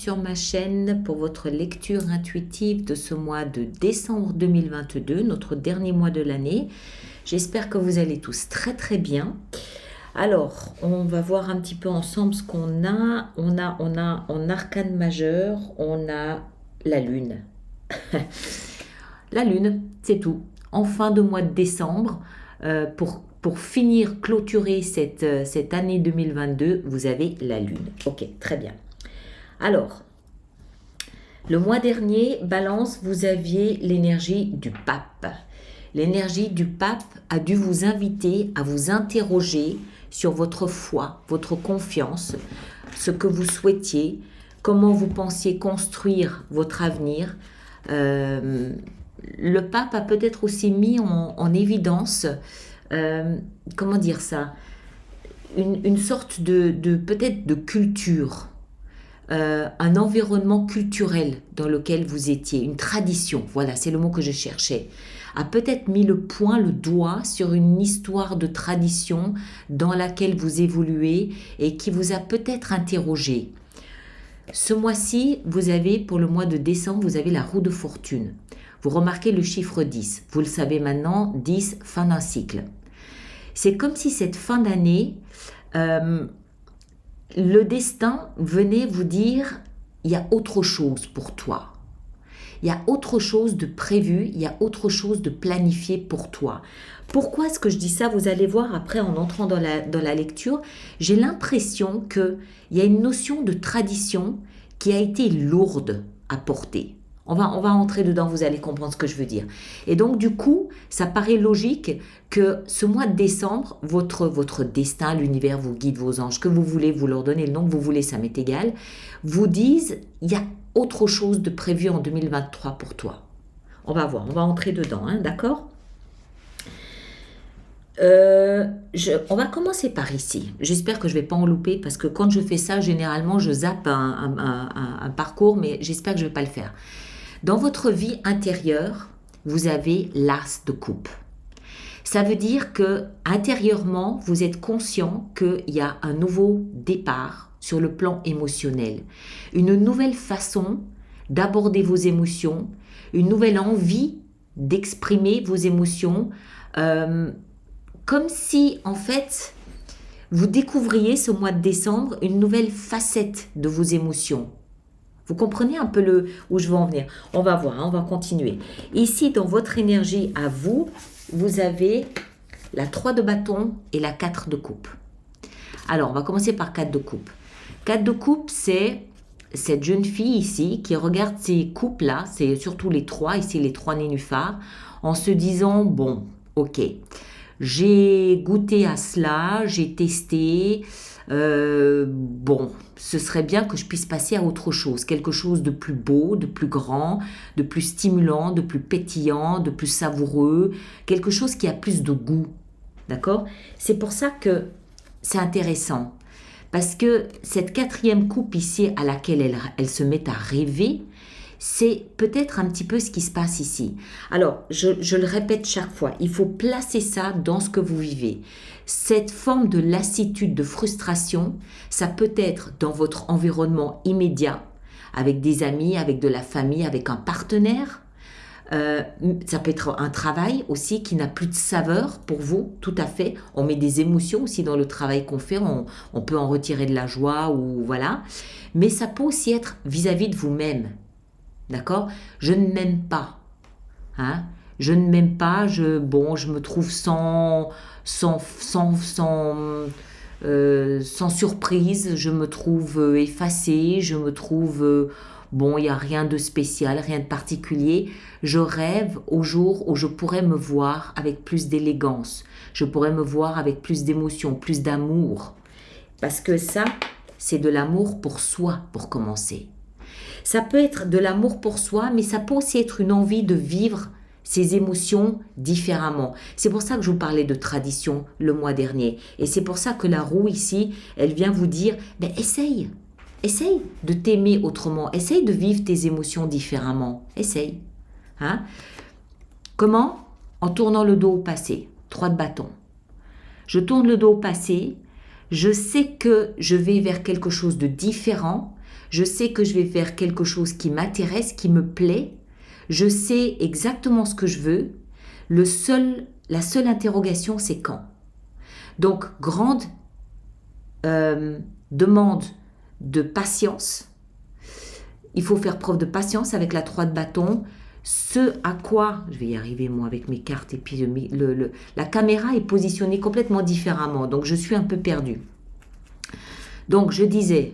sur ma chaîne pour votre lecture intuitive de ce mois de décembre 2022, notre dernier mois de l'année. J'espère que vous allez tous très très bien. Alors, on va voir un petit peu ensemble ce qu'on a. On a en arcane majeur, on a la lune. La lune, c'est tout. En fin de mois de décembre, pour finir, clôturer cette année 2022, vous avez la lune. Ok, très bien. Alors, le mois dernier, Balance, vous aviez l'énergie du pape. L'énergie du pape a dû vous inviter à vous interroger sur votre foi, votre confiance, ce que vous souhaitiez, comment vous pensiez construire votre avenir. Le pape a peut-être aussi mis en évidence, comment dire ça, une sorte de peut-être de culture, un environnement culturel dans lequel vous étiez, une tradition, voilà, c'est le mot que je cherchais, a peut-être mis le doigt sur une histoire de tradition dans laquelle vous évoluez et qui vous a peut-être interrogé. Ce mois-ci, vous avez, pour le mois de décembre, vous avez la roue de fortune. Vous remarquez le chiffre 10. Vous le savez maintenant, 10, fin d'un cycle. C'est comme si cette fin d'année, le destin venait vous dire, il y a autre chose pour toi. Il y a autre chose de prévu, il y a autre chose de planifié pour toi. Pourquoi est-ce que je dis ça? Vous allez voir après en entrant dans la lecture, j'ai l'impression qu'il y a une notion de tradition qui a été lourde à porter. On va entrer dedans, vous allez comprendre ce que je veux dire. Et donc du coup, ça paraît logique que ce mois de décembre, votre destin, l'univers, vos guides, vos anges, que vous voulez, vous leur donnez le nom que vous voulez, ça m'est égal, vous disent, il y a autre chose de prévu en 2023 pour toi. On va voir, on va entrer dedans, hein, d'accord? On va commencer par ici. J'espère que je ne vais pas en louper parce que quand je fais ça, généralement, je zappe un parcours, mais j'espère que je ne vais pas le faire. Dans votre vie intérieure, vous avez l'as de coupe. Ça veut dire que intérieurement, vous êtes conscient qu'il y a un nouveau départ sur le plan émotionnel, une nouvelle façon d'aborder vos émotions, une nouvelle envie d'exprimer vos émotions, comme si en fait vous découvriez ce mois de décembre une nouvelle facette de vos émotions. Vous comprenez un peu où je veux en venir? On va voir, hein, on va continuer. Ici, dans votre énergie à vous, vous avez la 3 de bâton et la 4 de coupe. Alors, on va commencer par 4 de coupe. 4 de coupe, c'est cette jeune fille ici qui regarde ces coupes-là, c'est surtout les 3, ici les 3 nénuphars, en se disant, bon, ok, j'ai goûté à cela, j'ai testé, bon, ce serait bien que je puisse passer à autre chose, quelque chose de plus beau, de plus grand, de plus stimulant, de plus pétillant, de plus savoureux, quelque chose qui a plus de goût, d'accord? C'est pour ça que c'est intéressant, parce que cette 4e coupe ici à laquelle elle se met à rêver, c'est peut-être un petit peu ce qui se passe ici. Alors, je le répète chaque fois, il faut placer ça dans ce que vous vivez. Cette forme de lassitude, de frustration, ça peut être dans votre environnement immédiat, avec des amis, avec de la famille, avec un partenaire. Ça peut être un travail aussi qui n'a plus de saveur pour vous, tout à fait. On met des émotions aussi dans le travail qu'on fait, on peut en retirer de la joie ou voilà. Mais ça peut aussi être vis-à-vis de vous-même. D'accord? Je ne m'aime pas. Hein? Je ne m'aime pas, je me trouve sans surprise, je me trouve effacée, je me trouve, il n'y a rien de spécial, rien de particulier. Je rêve au jour où je pourrais me voir avec plus d'élégance, je pourrais me voir avec plus d'émotion, plus d'amour. Parce que ça, c'est de l'amour pour soi, pour commencer. Ça peut être de l'amour pour soi, mais ça peut aussi être une envie de vivre ses émotions différemment. C'est pour ça que je vous parlais de tradition le mois dernier. Et c'est pour ça que la roue ici, elle vient vous dire, essaye de t'aimer autrement, essaye de vivre tes émotions différemment, essaye. Hein? Comment? En tournant le dos au passé, 3 de bâton. Je tourne le dos au passé, je sais que je vais vers quelque chose de différent, Je sais que je vais faire quelque chose qui m'intéresse, qui me plaît. Je sais exactement ce que je veux. La seule interrogation, c'est quand. Donc, grande demande de patience. Il faut faire preuve de patience avec la 3 de bâton. Ce à quoi, je vais y arriver moi avec mes cartes et puis la caméra est positionnée complètement différemment, donc je suis un peu perdue. Donc je disais,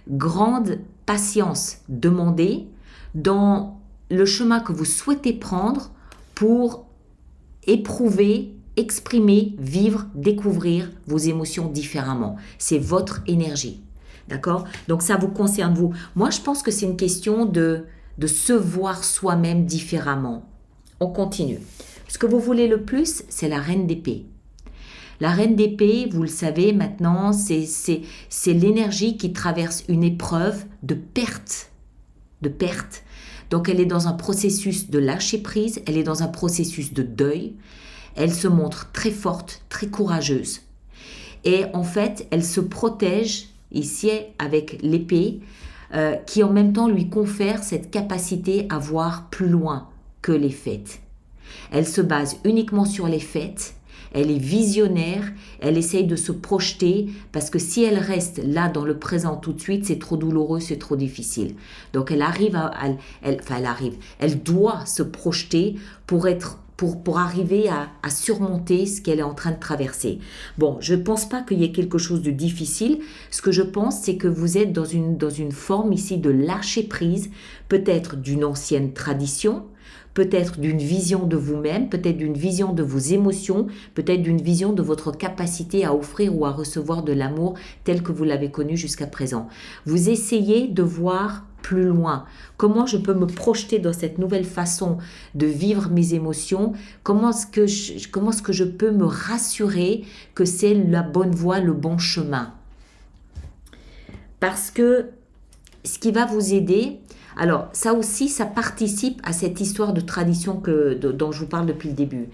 grande patience demandée dans le chemin que vous souhaitez prendre pour éprouver, exprimer, vivre, découvrir vos émotions différemment. C'est votre énergie. D'accord? Donc ça vous concerne vous. Moi, je pense que c'est une question de se voir soi-même différemment. On continue. Ce que vous voulez le plus, c'est la reine d'épée. La reine d'épée, vous le savez maintenant, c'est l'énergie qui traverse une épreuve de perte. De perte. Donc elle est dans un processus de lâcher prise, elle est dans un processus de deuil. Elle se montre très forte, très courageuse. Et en fait, elle se protège ici avec l'épée qui en même temps lui confère cette capacité à voir plus loin que les faits. Elle se base uniquement sur les faits, elle est visionnaire, elle essaye de se projeter parce que si elle reste là dans le présent tout de suite, c'est trop douloureux, c'est trop difficile. Donc elle doit se projeter pour arriver à surmonter ce qu'elle est en train de traverser. Bon, je ne pense pas qu'il y ait quelque chose de difficile. Ce que je pense, c'est que vous êtes dans une forme ici de lâcher prise, peut-être d'une ancienne tradition, peut-être d'une vision de vous-même, peut-être d'une vision de vos émotions, peut-être d'une vision de votre capacité à offrir ou à recevoir de l'amour tel que vous l'avez connu jusqu'à présent. Vous essayez de voir plus loin. Comment je peux me projeter dans cette nouvelle façon de vivre mes émotions? Comment est-ce que je peux me rassurer que c'est la bonne voie, le bon chemin? Parce que ce qui va vous aider, alors ça aussi, ça participe à cette histoire de tradition dont je vous parle depuis le début.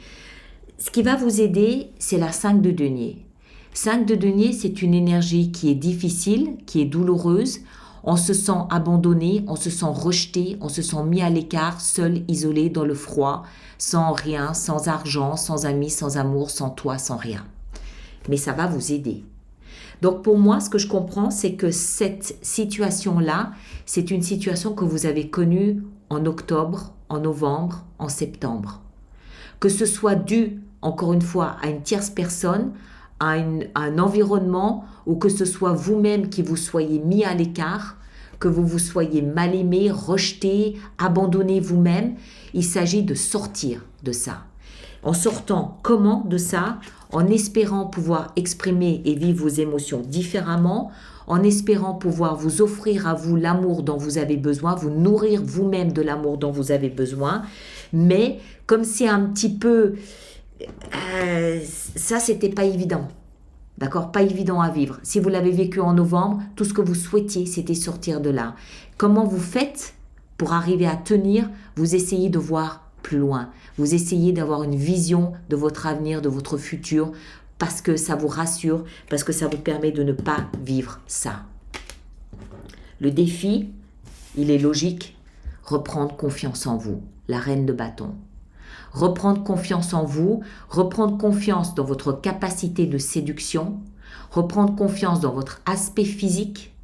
Ce qui va vous aider, c'est la 5 de denier. 5 de denier, c'est une énergie qui est difficile, qui est douloureuse. On se sent abandonné, on se sent rejeté, on se sent mis à l'écart, seul, isolé, dans le froid, sans rien, sans argent, sans amis, sans amour, sans toi, sans rien. Mais ça va vous aider. Donc pour moi, ce que je comprends, c'est que cette situation-là, c'est une situation que vous avez connue en octobre, en novembre, en septembre. Que ce soit dû, encore une fois, à une tierce personne, à un environnement, ou que ce soit vous-même qui vous soyez mis à l'écart, que vous vous soyez mal aimé, rejeté, abandonné vous-même, il s'agit de sortir de ça. En sortant comment de ça? En espérant pouvoir exprimer et vivre vos émotions différemment, en espérant pouvoir vous offrir à vous l'amour dont vous avez besoin, vous nourrir vous-même de l'amour dont vous avez besoin, mais comme c'est un petit peu... ça, c'était pas évident. D'accord? Pas évident à vivre. Si vous l'avez vécu en novembre, tout ce que vous souhaitiez, c'était sortir de là. Comment vous faites pour arriver à tenir? Vous essayez de voir plus loin. Vous essayez d'avoir une vision de votre avenir, de votre futur, parce que ça vous rassure, parce que ça vous permet de ne pas vivre ça. Le défi, il est logique. Reprendre confiance en vous, la reine de bâton. Reprendre confiance en vous, reprendre confiance dans votre capacité de séduction, reprendre confiance dans votre aspect physique,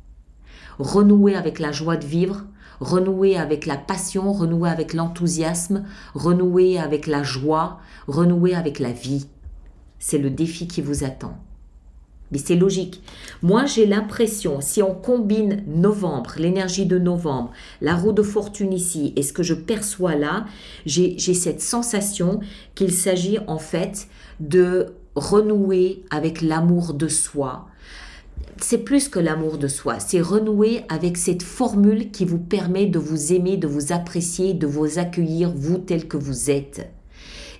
renouer avec la joie de vivre, renouer avec la passion, renouer avec l'enthousiasme, renouer avec la joie, renouer avec la vie. C'est le défi qui vous attend. Mais c'est logique. Moi, j'ai l'impression, si on combine novembre, l'énergie de novembre, la roue de fortune ici, et ce que je perçois là, j'ai cette sensation qu'il s'agit en fait de renouer avec l'amour de soi. C'est plus que l'amour de soi, c'est renouer avec cette formule qui vous permet de vous aimer, de vous apprécier, de vous accueillir, vous tel que vous êtes.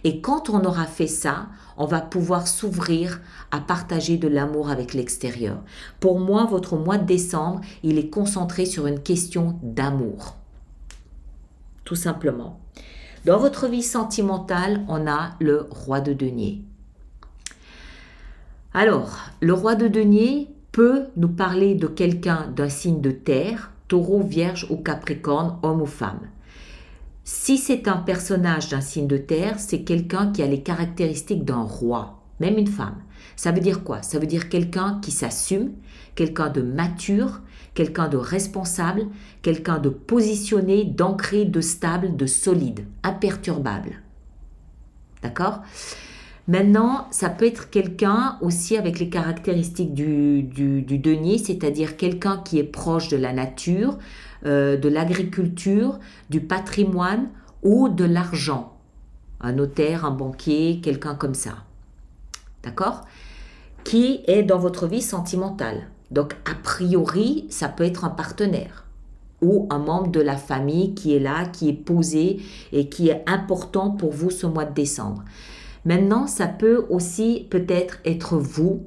Et quand on aura fait ça, on va pouvoir s'ouvrir à partager de l'amour avec l'extérieur. Pour moi, votre mois de décembre, il est concentré sur une question d'amour. Tout simplement. Dans votre vie sentimentale, on a le roi de denier. Alors, le roi de denier peut nous parler de quelqu'un d'un signe de terre, taureau, vierge ou capricorne, homme ou femme. Si c'est un personnage d'un signe de terre, c'est quelqu'un qui a les caractéristiques d'un roi, même une femme. Ça veut dire quoi? Ça veut dire quelqu'un qui s'assume, quelqu'un de mature, quelqu'un de responsable, quelqu'un de positionné, d'ancré, de stable, de solide, imperturbable. D'accord? Maintenant, ça peut être quelqu'un aussi avec les caractéristiques du denier, c'est-à-dire quelqu'un qui est proche de la nature, de l'agriculture, du patrimoine ou de l'argent. Un notaire, un banquier, quelqu'un comme ça. D'accord? Qui est dans votre vie sentimentale. Donc, a priori, ça peut être un partenaire ou un membre de la famille qui est là, qui est posé et qui est important pour vous ce mois de décembre. Maintenant, ça peut aussi peut-être être vous,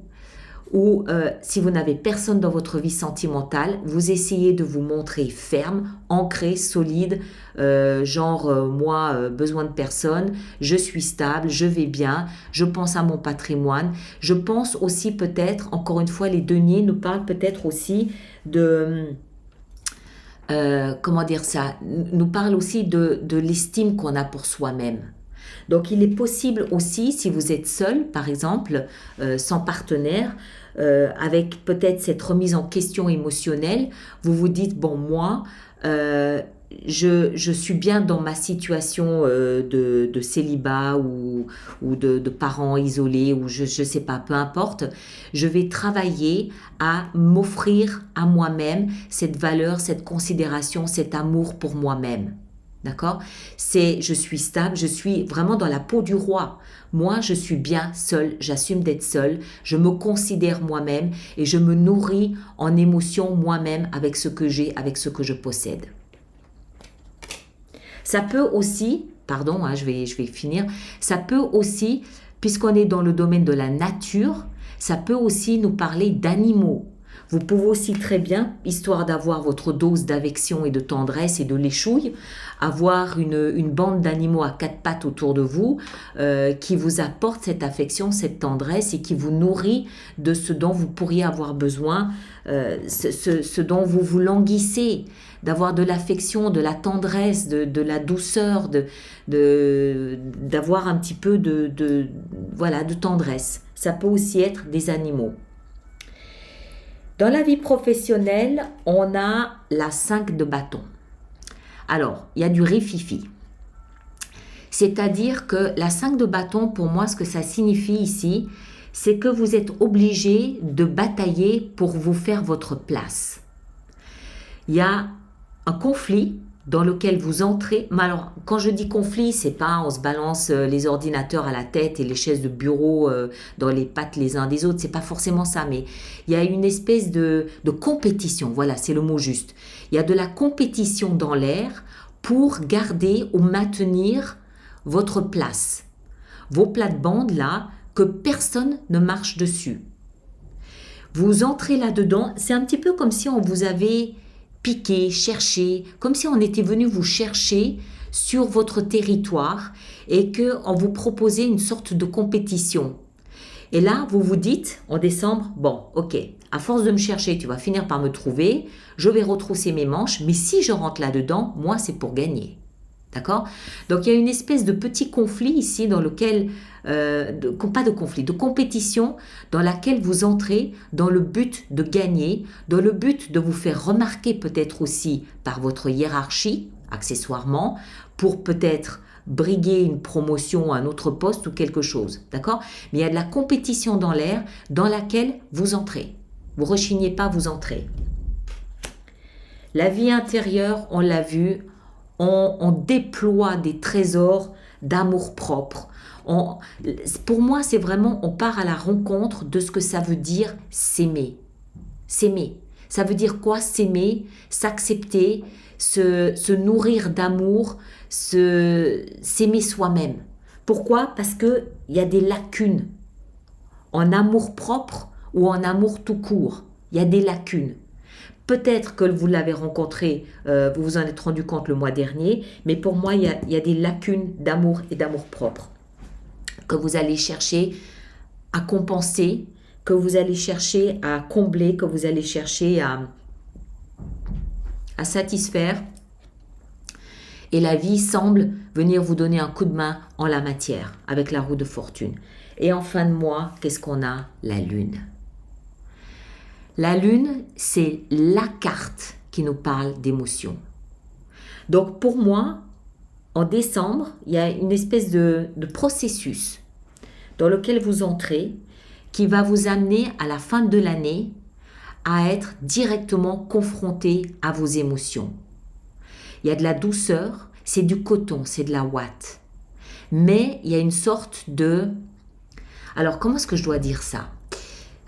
ou si vous n'avez personne dans votre vie sentimentale, vous essayez de vous montrer ferme, ancré, solide, moi, besoin de personne, je suis stable, je vais bien, je pense à mon patrimoine. Je pense aussi peut-être, encore une fois, les deniers nous parlent peut-être aussi de... comment dire ça? Nous parlent aussi de l'estime qu'on a pour soi-même. Donc, il est possible aussi, si vous êtes seul, par exemple, sans partenaire, avec peut-être cette remise en question émotionnelle, vous vous dites, bon, moi, je suis bien dans ma situation de célibat ou de parents isolés, ou je ne sais pas, peu importe. Je vais travailler à m'offrir à moi-même cette valeur, cette considération, cet amour pour moi-même. D'accord? Je suis stable, je suis vraiment dans la peau du roi. Moi, je suis bien seule, j'assume d'être seule, je me considère moi-même et je me nourris en émotion moi-même avec ce que j'ai, avec ce que je possède. Ça peut aussi, pardon, je vais finir, ça peut aussi, puisqu'on est dans le domaine de la nature, ça peut aussi nous parler d'animaux. Vous pouvez aussi très bien, histoire d'avoir votre dose d'affection et de tendresse et de l'échouille, avoir une bande d'animaux à quatre pattes autour de vous qui vous apporte cette affection, cette tendresse et qui vous nourrit de ce dont vous pourriez avoir besoin, ce dont vous vous languissez, d'avoir de l'affection, de la tendresse, de la douceur, d'avoir un petit peu de tendresse. Ça peut aussi être des animaux. Dans la vie professionnelle, on a la 5 de bâton. Alors, il y a du rififi. C'est-à-dire que la 5 de bâton, pour moi, ce que ça signifie ici, c'est que vous êtes obligé de batailler pour vous faire votre place. Il y a un conflit dans lequel vous entrez. Mais alors, quand je dis conflit, c'est pas on se balance les ordinateurs à la tête et les chaises de bureau dans les pattes les uns des autres, c'est pas forcément ça, mais il y a une espèce de compétition, voilà, c'est le mot juste. Il y a de la compétition dans l'air pour garder ou maintenir votre place. Vos plates-bandes là, que personne ne marche dessus. Vous entrez là-dedans, c'est un petit peu comme si on vous avait piquer, chercher, comme si on était venu vous chercher sur votre territoire et qu'on vous proposait une sorte de compétition. Et là, vous vous dites en décembre, bon, ok, à force de me chercher, tu vas finir par me trouver, je vais retrousser mes manches, mais si je rentre là-dedans, moi, c'est pour gagner. D'accord? Donc, il y a une espèce de petit conflit ici dans lequel, pas de conflit, de compétition dans laquelle vous entrez dans le but de gagner, dans le but de vous faire remarquer peut-être aussi par votre hiérarchie, accessoirement, pour peut-être briguer une promotion à un autre poste ou quelque chose. D'accord? Mais il y a de la compétition dans l'air dans laquelle vous entrez. Vous rechignez pas, vous entrez. La vie intérieure, on l'a vu, on déploie des trésors d'amour-propre. Pour moi, c'est vraiment, on part à la rencontre de ce que ça veut dire s'aimer. S'aimer. Ça veut dire quoi? S'aimer, s'accepter, se nourrir d'amour, s'aimer soi-même. Pourquoi? Parce qu'il y a des lacunes. En amour-propre ou en amour tout court, il y a des lacunes. Peut-être que vous l'avez rencontré, vous vous en êtes rendu compte le mois dernier, mais pour moi, il y a des lacunes d'amour et d'amour-propre que vous allez chercher à compenser, que vous allez chercher à combler, que vous allez chercher à satisfaire. Et la vie semble venir vous donner un coup de main en la matière avec la roue de fortune. Et en fin de mois, qu'est-ce qu'on a? La lune. La lune, c'est la carte qui nous parle d'émotion. Donc pour moi, en décembre, il y a une espèce de processus dans lequel vous entrez qui va vous amener à la fin de l'année à être directement confronté à vos émotions. Il y a de la douceur, c'est du coton, c'est de la ouate. Mais il y a une sorte de... Alors, comment est-ce que je dois dire ça?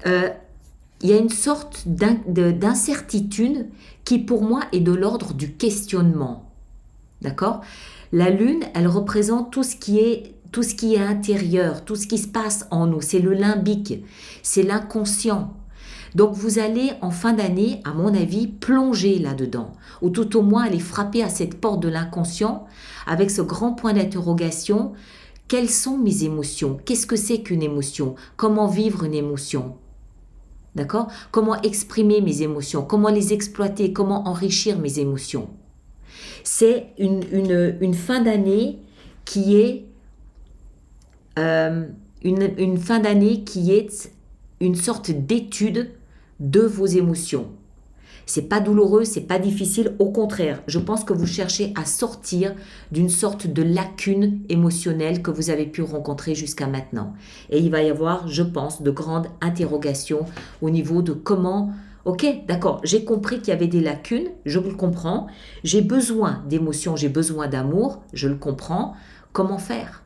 Il y a une sorte d'incertitude qui, pour moi, est de l'ordre du questionnement. D'accord? La lune, elle représente tout ce qui est intérieur, tout ce qui se passe en nous. C'est le limbique, c'est l'inconscient. Donc vous allez en fin d'année, à mon avis, plonger là-dedans, ou tout au moins aller frapper à cette porte de l'inconscient avec ce grand point d'interrogation. Quelles sont mes émotions? Qu'est-ce que c'est qu'une émotion? Comment vivre une émotion? D'accord? Comment exprimer mes émotions? Comment les exploiter? Comment enrichir mes émotions? C'est une fin d'année qui est une fin d'année qui est une sorte d'étude de vos émotions. C'est pas douloureux, c'est pas difficile, au contraire, je pense que vous cherchez à sortir d'une sorte de lacune émotionnelle que vous avez pu rencontrer jusqu'à maintenant. Et il va y avoir, je pense, de grandes interrogations au niveau de comment... Ok, d'accord, j'ai compris qu'il y avait des lacunes, je le comprends, j'ai besoin d'émotions, j'ai besoin d'amour, je le comprends, comment faire?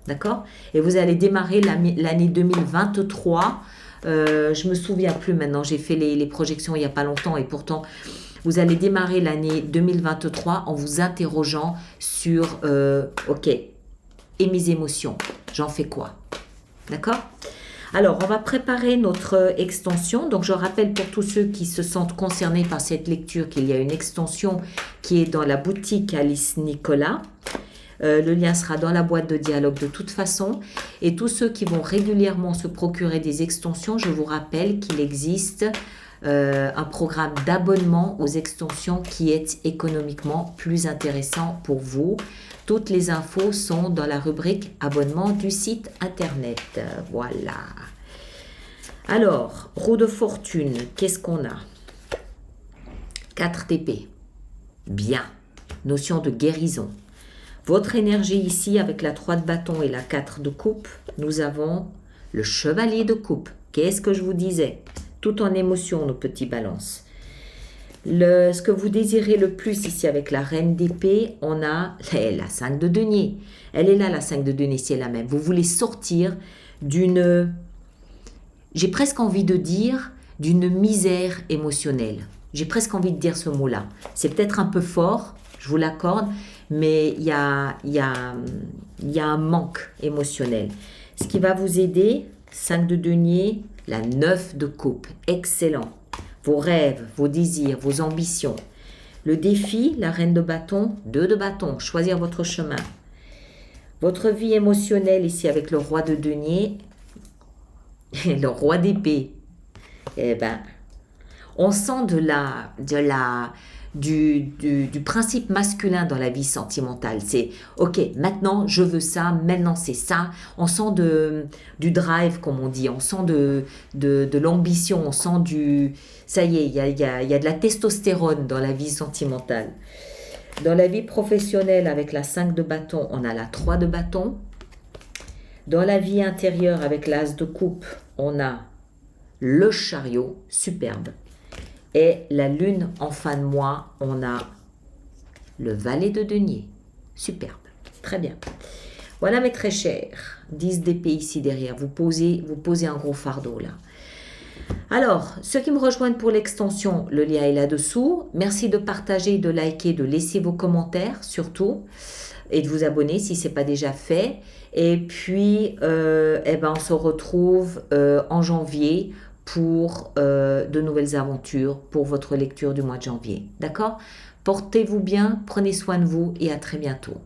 D'accord? Et vous allez démarrer l'année 2023. Je me souviens plus maintenant, j'ai fait les projections il n'y a pas longtemps et pourtant vous allez démarrer l'année 2023 en vous interrogeant sur ok, et mes émotions, j'en fais quoi? D'accord? Alors, on va préparer notre extension. Donc, je rappelle pour tous ceux qui se sentent concernés par cette lecture qu'il y a une extension qui est dans la boutique Alice Nicolas. Le lien sera dans la boîte de dialogue de toute façon. Et tous ceux qui vont régulièrement se procurer des extensions, je vous rappelle qu'il existe un programme d'abonnement aux extensions qui est économiquement plus intéressant pour vous. Toutes les infos sont dans la rubrique abonnement du site internet. Voilà. Alors, roue de fortune, qu'est-ce qu'on a? 4 d'épée. Bien. Notion de guérison. Votre énergie ici, avec la 3 de bâton et la 4 de coupe, nous avons le chevalier de coupe. Qu'est-ce que je vous disais? Tout en émotion, nos petits balances. Ce que vous désirez le plus ici avec la reine d'épée, on a la 5 de denier. Elle est là, la 5 de denier, c'est la même. Vous voulez sortir d'une, j'ai presque envie de dire, d'une misère émotionnelle. J'ai presque envie de dire ce mot-là. C'est peut-être un peu fort, je vous l'accorde, mais il y a un manque émotionnel. Ce qui va vous aider, 5 de denier, la 9 de coupe. Excellent. Vos rêves, vos désirs, vos ambitions. Le défi, la reine de bâton, 2 de bâton, choisir votre chemin. Votre vie émotionnelle ici avec le roi de denier et le roi d'épée. Eh ben, on sent du principe masculin dans la vie sentimentale. C'est ok, maintenant je veux ça, maintenant c'est ça. On sent du drive, comme on dit, on sent de l'ambition, on sent du... Ça y est, il y a de la testostérone dans la vie sentimentale. Dans la vie professionnelle, avec la 5 de bâton, on a la 3 de bâton. Dans la vie intérieure, avec l'as de coupe, on a le chariot, superbe. Et la lune en fin de mois, on a le valet de denier. Superbe. Très bien. Voilà mes très chers. 10 d'épée ici derrière. Vous posez un gros fardeau là. Alors, ceux qui me rejoignent pour l'extension, le lien est là-dessous. Merci de partager, de liker, de laisser vos commentaires surtout. Et de vous abonner si ce n'est pas déjà fait. Et puis, on se retrouve en janvier pour de nouvelles aventures, pour votre lecture du mois de janvier. D'accord? Portez-vous bien, prenez soin de vous et à très bientôt.